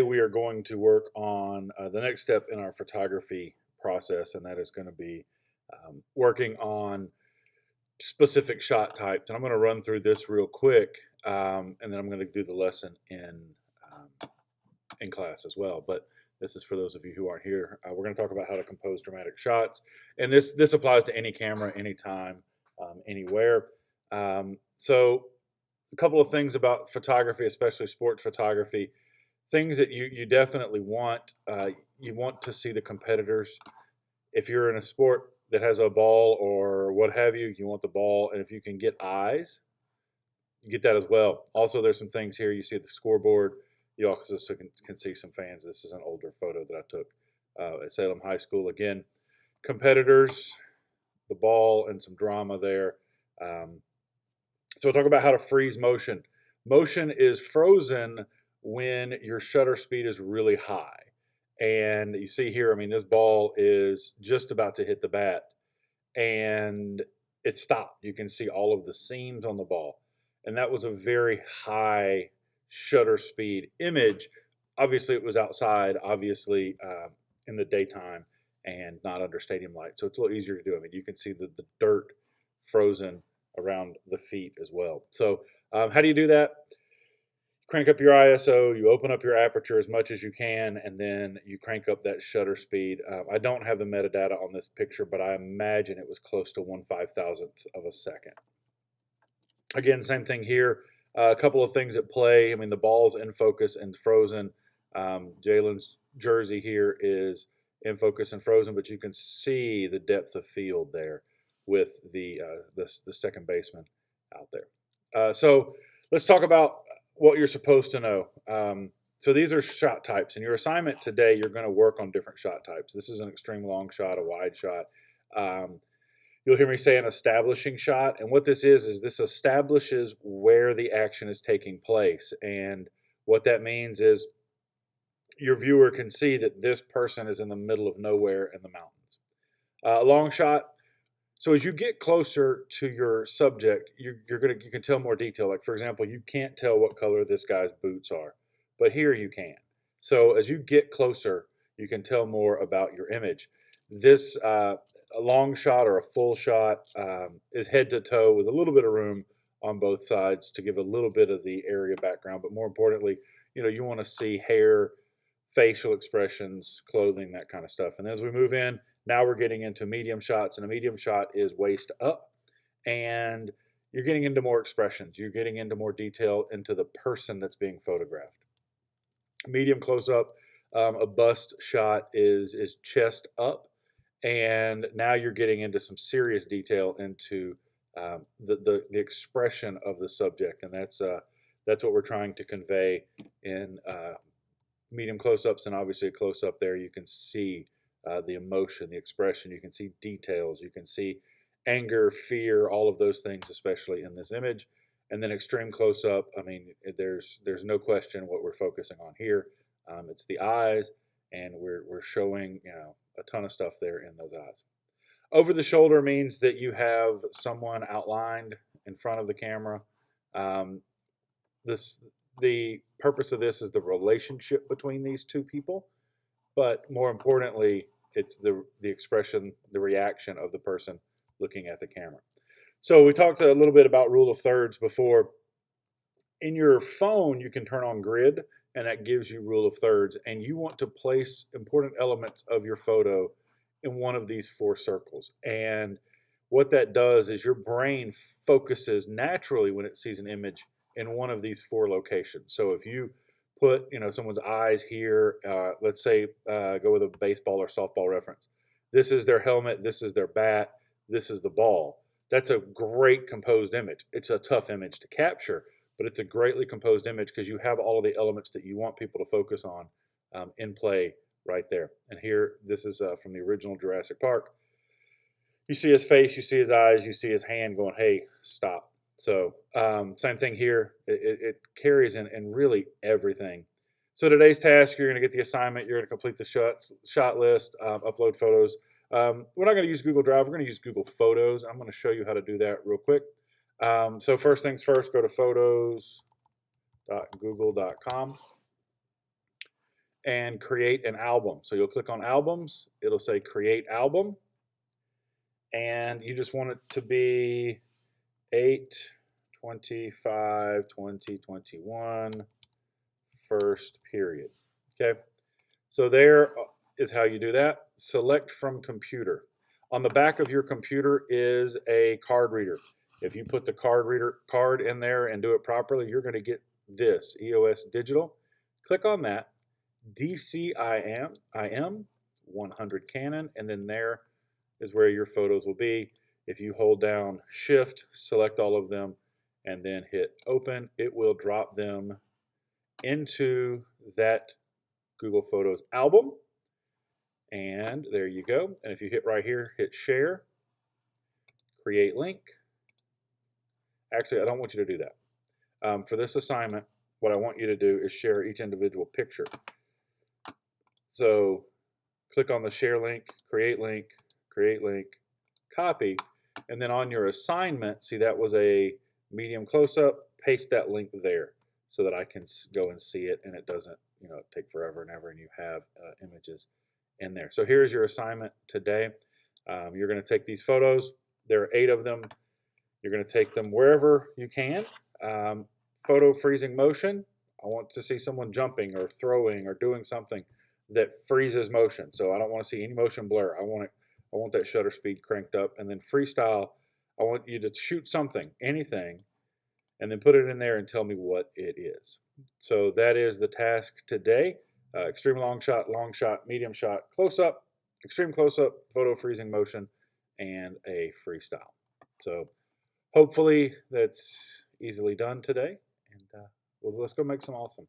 We are going to work on the next step in our photography process, and that is going to be working on specific shot types. And I'm going to run through this real quick, and then I'm going to do the lesson in class as well. But this is for those of you who aren't here. We're going to talk about how to compose dramatic shots, and this applies to any camera, anytime, anywhere. So a couple of things about photography, especially sports photography. Things that you definitely want. You want to see the competitors. If you're in a sport that has a ball or what have you, you want the ball. And if you can get eyes, you get that as well. Also, there's some things here. You see the scoreboard. You also can see some fans. This is an older photo that I took at Salem High School. Again, competitors, the ball, and some drama there. So we'll talk about how to freeze motion. Motion is frozen when your shutter speed is really high. And you see here, I mean, this ball is just about to hit the bat and it stopped. You can see all of the seams on the ball. And that was a very high shutter speed image. Obviously, it was outside, obviously in the daytime and not under stadium light. So it's a little easier to do. I mean, you can see the dirt frozen around the feet as well. So how do you do that? Crank up your ISO, you open up your aperture as much as you can, and then you crank up that shutter speed. I don't have the metadata on this picture, but I imagine it was close to 1/5000th of a second. Again, same thing here. A couple of things at play. I mean, the ball's in focus and frozen. Jalen's jersey here is in focus and frozen, but you can see the depth of field there with the second baseman out there. So let's talk about what you're supposed to know. So these are shot types. In your assignment today, you're going to work on different shot types. This is an extreme long shot, a wide shot. You'll hear me say an establishing shot. And what this is this establishes where the action is taking place. And what that means is your viewer can see that this person is in the middle of nowhere in the mountains. A long shot. So as you get closer to your subject, you can tell more detail. Like for example, you can't tell what color this guy's boots are, but here you can. So as you get closer, you can tell more about your image. This a long shot or a full shot is head to toe with a little bit of room on both sides to give a little bit of the area background. But more importantly, you want to see hair, facial expressions, clothing, that kind of stuff. And as we move in, now we're getting into medium shots, and a medium shot is waist up, and you're getting into more expressions. You're getting into more detail into the person that's being photographed. Medium close up, a bust shot is chest up, and now you're getting into some serious detail into the expression of the subject, and that's what we're trying to convey in medium close-ups. And obviously a close-up there, you can see the emotion, the expression. You can see details. You can see anger, fear, all of those things, especially in this image. And then extreme close-up. I mean, there's no question what we're focusing on here. It's the eyes, and we're showing a ton of stuff there in those eyes. Over the shoulder means that you have someone outlined in front of the camera. The purpose of this is the relationship between these two people, but more importantly, it's the expression, the reaction of the person looking at the camera. So we talked a little bit about rule of thirds before. In your phone, you can turn on grid, and that gives you rule of thirds, and you want to place important elements of your photo in one of these four circles. And what that does is your brain focuses naturally when it sees an image in one of these four locations. So if you put someone's eyes here, let's say go with a baseball or softball reference. This is their helmet, this is their bat, this is the ball. That's a great composed image. It's a tough image to capture, but it's a greatly composed image because you have all of the elements that you want people to focus on in play right there. And here, this is from the original Jurassic Park. You see his face, you see his eyes, you see his hand going, hey, stop. So same thing here. It carries in really everything. So today's task, you're going to get the assignment. You're going to complete the shot list, upload photos. We're not going to use Google Drive. We're going to use Google Photos. I'm going to show you how to do that real quick. So first things first, go to photos.google.com. and create an album. So you'll click on albums, it'll say create album, and you just want it to be 8/25/2021 first period. Okay, so there is how you do that. Select from computer. On the back of your computer is a card reader. If you put the card in there and do it properly, you're going to get this EOS Digital. Click on that. DCIM 100 Canon, and then there is where your photos will be. If you hold down Shift, select all of them, and then hit Open, it will drop them into that Google Photos album. And there you go. And if you hit right here, hit Share, Create Link. Actually, I don't want you to do that. For this assignment, what I want you to do is share each individual picture. So click on the Share Link, Create Link, copy, and then on your assignment, see that was a medium close-up, paste that link there so that I can go and see it and it doesn't take forever and ever and you have images in there. So here's your assignment today. You're going to take these photos. There are 8 of them. You're going to take them wherever you can. Photo freezing motion. I want to see someone jumping or throwing or doing something that freezes motion. So I don't want to see any motion blur. I want that shutter speed cranked up. And then freestyle, I want you to shoot something, anything, and then put it in there and tell me what it is. So that is the task today. Extreme long shot, medium shot, close-up, extreme close-up, photo freezing motion, and a freestyle. So hopefully that's easily done today. And well, let's go make some awesome.